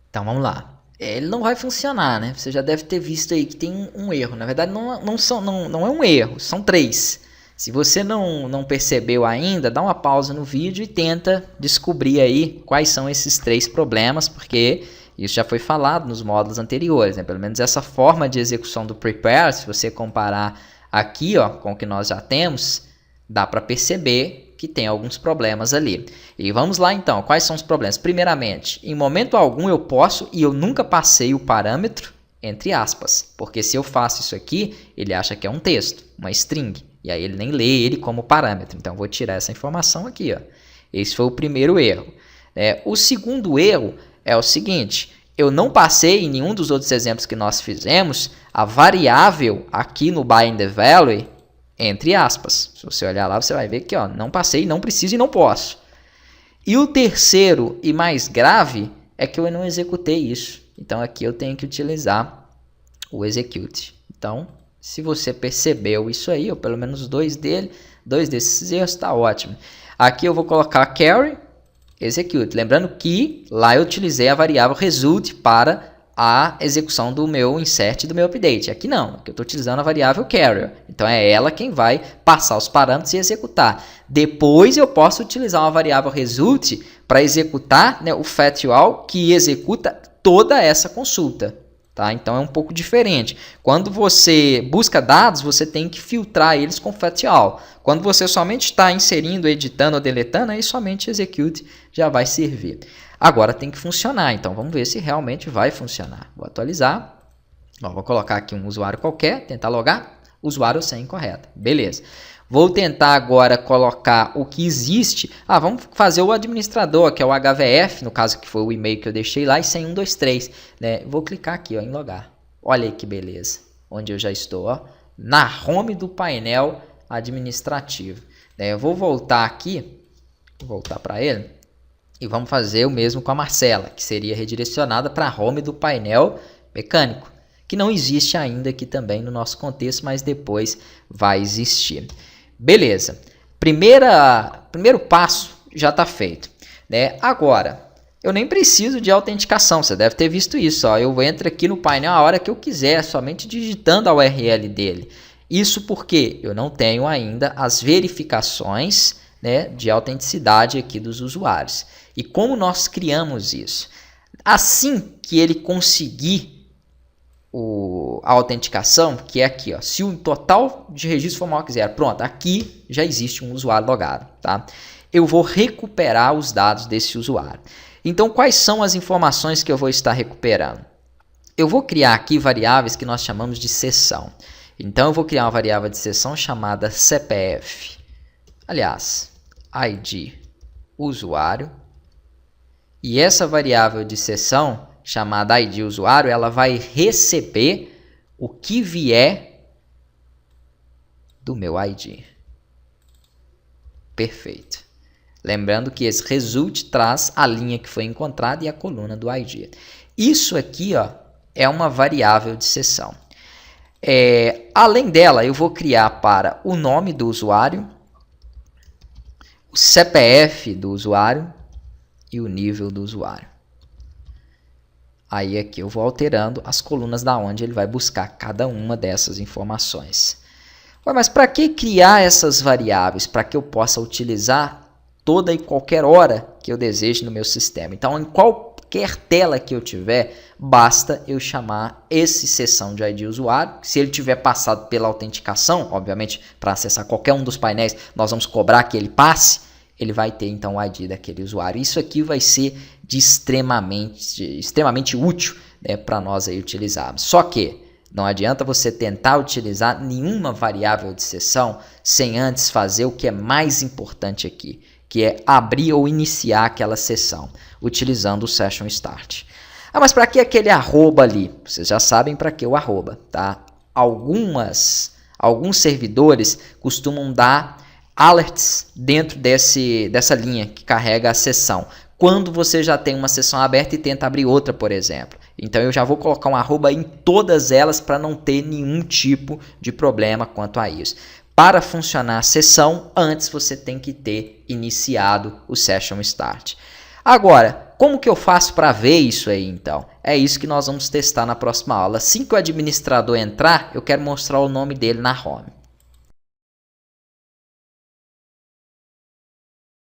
Então vamos lá. Ele não vai funcionar, né? Você já deve ter visto aí que tem um erro. Na verdade, não é um erro, são 3. Se você não percebeu ainda, dá uma pausa no vídeo e tenta descobrir aí quais são esses 3 problemas, porque isso já foi falado nos módulos anteriores, né? Pelo menos essa forma de execução do prepare, se você comparar aqui, ó, com o que nós já temos, dá para perceber que tem alguns problemas ali. E vamos lá então, quais são os problemas? Primeiramente, em momento algum eu posso, e eu nunca passei o parâmetro, entre aspas, porque se eu faço isso aqui, ele acha que é um texto, uma string, e aí ele nem lê ele como parâmetro. Então vou tirar essa informação aqui, ó. Esse foi o primeiro erro. O segundo erro é o seguinte: eu não passei em nenhum dos outros exemplos que nós fizemos a variável aqui no bind the value entre aspas. Se você olhar lá, você vai ver que ó, não passei, não preciso e não posso. E o terceiro e mais grave é que eu não executei isso. Então aqui eu tenho que utilizar o execute. Então, se você percebeu isso aí, ou pelo menos dois desses erros, está ótimo. Aqui eu vou colocar carry, execute. Lembrando que lá eu utilizei a variável result para a execução do meu insert e do meu update. Aqui não, aqui eu estou utilizando a variável carrier. Então é ela quem vai passar os parâmetros e executar. Depois eu posso utilizar uma variável result para executar, né, o fetchAll que executa toda essa consulta. Tá? Então é um pouco diferente. Quando você busca dados, você tem que filtrar eles com fetchAll. Quando você somente está inserindo, editando ou deletando, aí somente execute já vai servir. Agora tem que funcionar, então vamos ver se realmente vai funcionar. Vou atualizar, vou colocar aqui um usuário qualquer, tentar logar, usuário sem incorreta, beleza. Vou tentar agora colocar o que existe, vamos fazer o administrador, que é o HVF, no caso que foi o e-mail que eu deixei lá, e sem 123, né? Vou clicar aqui ó, em logar, olha aí que beleza, onde eu já estou, ó, na home do painel administrativo. Eu vou voltar aqui, vou voltar para ele. E vamos fazer o mesmo com a Marcela, que seria redirecionada para a home do painel mecânico, que não existe ainda aqui também no nosso contexto, mas depois vai existir. Beleza, primeiro passo já está feito. Né? Agora, eu nem preciso de autenticação, você deve ter visto isso. Ó. Eu entro aqui no painel a hora que eu quiser, somente digitando a URL dele. Isso porque eu não tenho ainda as verificações, né, de autenticidade aqui dos usuários. E como nós criamos isso? Assim que ele conseguir a autenticação, que é aqui, ó, se o total de registro for maior que 0, pronto, aqui já existe um usuário logado. Tá? Eu vou recuperar os dados desse usuário. Então, quais são as informações que eu vou estar recuperando? Eu vou criar aqui variáveis que nós chamamos de sessão. Então, eu vou criar uma variável de sessão chamada CPF. Aliás, ID usuário. E essa variável de sessão, chamada ID usuário, ela vai receber o que vier do meu ID. Perfeito. Lembrando que esse result traz a linha que foi encontrada e a coluna do ID. Isso aqui ó, é uma variável de sessão. Além dela, eu vou criar para o nome do usuário, o CPF do usuário e o nível do usuário. Aí aqui eu vou alterando as colunas da onde ele vai buscar cada uma dessas informações. Mas para que criar essas variáveis? Para que eu possa utilizar toda e qualquer hora que eu deseje no meu sistema. Então, em qualquer tela que eu tiver, basta eu chamar esse sessão de ID usuário. Se ele tiver passado pela autenticação, obviamente, para acessar qualquer um dos painéis, nós vamos cobrar que ele passe. Ele vai ter então o ID daquele usuário. Isso aqui vai ser de extremamente útil, né, para nós aí utilizarmos. Só que não adianta você tentar utilizar nenhuma variável de sessão sem antes fazer o que é mais importante aqui, que é abrir ou iniciar aquela sessão, utilizando o Session Start. Mas para que aquele arroba ali? Vocês já sabem para que o arroba, tá? Alguns servidores costumam dar alerts dentro dessa linha que carrega a sessão, quando você já tem uma sessão aberta e tenta abrir outra, por exemplo. Então eu já vou colocar um arroba em todas elas para não ter nenhum tipo de problema quanto a isso. Para funcionar a sessão, antes você tem que ter iniciado o Session Start. Agora, como que eu faço para ver isso aí, então? É isso que nós vamos testar na próxima aula. Assim que o administrador entrar, eu quero mostrar o nome dele na home.